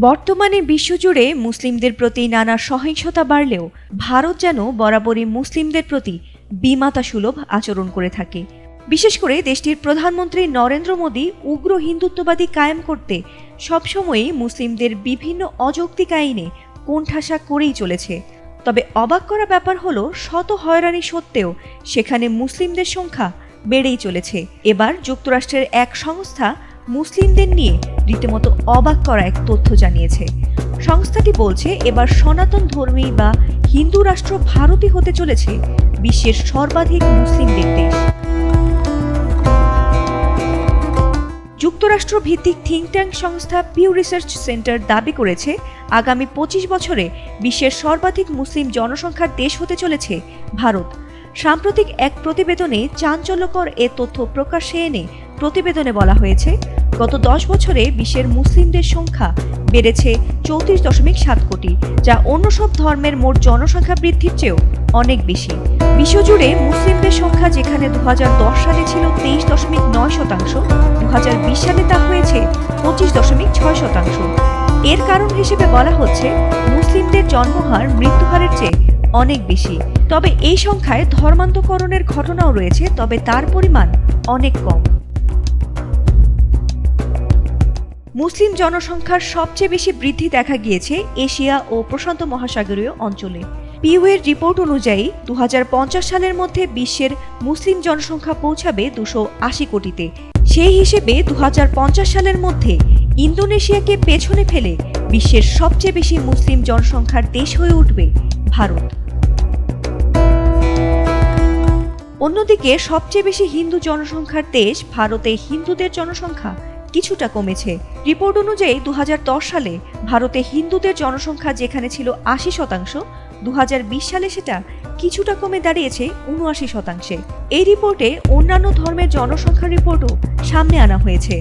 বর্তমানে বিশ্বজুড়ে মুসলিমদের প্রতি নানা সহিংসতা বাড়লেও ভারত যেন বরাবরই মুসলিমদের প্রতি বিমাতাসুলভ আচরণ করে থাকে। বিশেষ করে দেশটির প্রধানমন্ত্রী নরেন্দ্র মোদী উগ্র হিন্দুত্ববাদী কায়েম করতে সবসময়ই মুসলিমদের বিভিন্ন অযৌক্তিক আইনে কোণঠাসা করেই চলেছে। তবে অবাক করা ব্যাপার হলো, শত হয়রানি সত্ত্বেও সেখানে মুসলিমদের সংখ্যা বেড়েই চলেছে। এবার যুক্তরাষ্ট্রের এক সংস্থা মুসলিমদের নিয়ে রীতিমতো অবাক করা এক তথ্য জানিয়েছে। সংস্থাটি বলছে, এবার সনাতন ধর্মী বা হিন্দু রাষ্ট্র ভারতই হতে চলেছে বিশ্বের সর্বাধিক মুসলিমদের দেশ। যুক্তরাষ্ট্র ভিত্তিক থিঙ্ক ট্যাঙ্ক সংস্থা পিউ রিসার্চ সেন্টার দাবি করেছে, আগামী 25 বছরে বিশ্বের সর্বাধিক মুসলিম জনসংখ্যার দেশ হতে চলেছে ভারত। সাম্প্রতিক এক প্রতিবেদনে চাঞ্চল্যকর এ তথ্য প্রকাশ্যে এনে প্রতিবেদনে বলা হয়েছে, গত 10 বছরে বিশ্বের মুসলিমদের সংখ্যা বেড়েছে 34.7 কোটি, যা অন্য সব ধর্মের মোট জনসংখ্যা বৃদ্ধির চেয়েও অনেক বেশি। বিশ্বজুড়ে মুসলিমদের সংখ্যা যেখানে 2010 সালে ছিল 23.9%, 2020 সালে তা হয়েছে 25.6%। এর কারণ হিসেবে বলা হচ্ছে, মুসলিমদের জন্মহার মৃত্যুহারের চেয়ে অনেক বেশি। তবে এই সংখ্যায় ধর্মান্তকরণের ঘটনাও রয়েছে, তবে তার পরিমাণ অনেক কম। মুসলিম জনসংখ্যার সবচেয়ে বেশি বৃদ্ধি দেখা গিয়েছে এশিয়া ও প্রশান্ত মহাসাগরীয় অঞ্চলে। পিউ এর রিপোর্ট অনুযায়ী 2050 সালের মধ্যে বিশ্বের মুসলিম জনসংখ্যা পৌঁছাবে 280 কোটিতে। সেই হিসেবে 2050 সালের মধ্যে ইন্দোনেশিয়াকে পেছনে ফেলে বিশ্বের সবচেয়ে বেশি মুসলিম জনসংখ্যার দেশ হয়ে উঠবে ভারত। অন্যদিকে সবচেয়ে বেশি হিন্দু জনসংখ্যার দেশ ভারতে হিন্দুদের জনসংখ্যা কিছুটা কমেছে। রিপোর্ট অনুযায়ী 2010 সালে ভারতে হিন্দুদের জনসংখ্যা যেখানে ছিল 80%, 2020 সালে সেটা কিছুটা কমে দাঁড়িয়েছে 79%। এই রিপোর্টে অন্যান্য ধর্মের জনসংখ্যার রিপোর্টও সামনে আনা হয়েছে,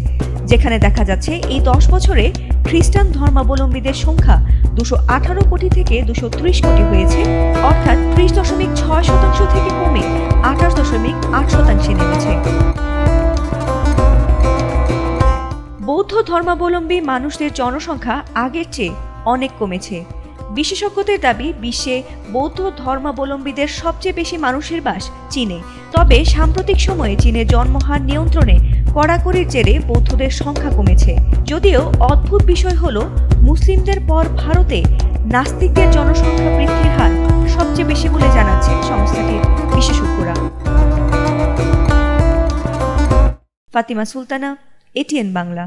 যেখানে দেখা যাচ্ছে এই 10 বছরে খ্রিস্টান ধর্মাবলম্বীদের সংখ্যা 218 কোটি থেকে 230 কোটি হয়েছে, অর্থাৎ 30.6% থেকে কমে 28.8% নেমেছে। বৌদ্ধ ধর্মাবলম্বী মানুষদের জনসংখ্যা আগের চেয়ে অনেক কমেছে। বিশেষজ্ঞদের দাবি, বিশ্বে বৌদ্ধ ধর্মাবলম্বীদের সবচেয়ে বেশি মানুষের বাস চীনে। তবে সাম্প্রতিক সময়ে চীনের জন্মহার নিয়ন্ত্রণে কড়াকড়ির জেরে বৌদ্ধদের সংখ্যা কমেছে। যদিও অদ্ভুত বিষয় হলো, মুসলিমদের পর ভারতে নাস্তিকদের জনসংখ্যা বৃদ্ধির হার সবচেয়ে বেশি বলে জানাচ্ছেন সংস্থাটির বিশেষজ্ঞরা। ফাতিমা সুলতানা, এটিএন বাংলা।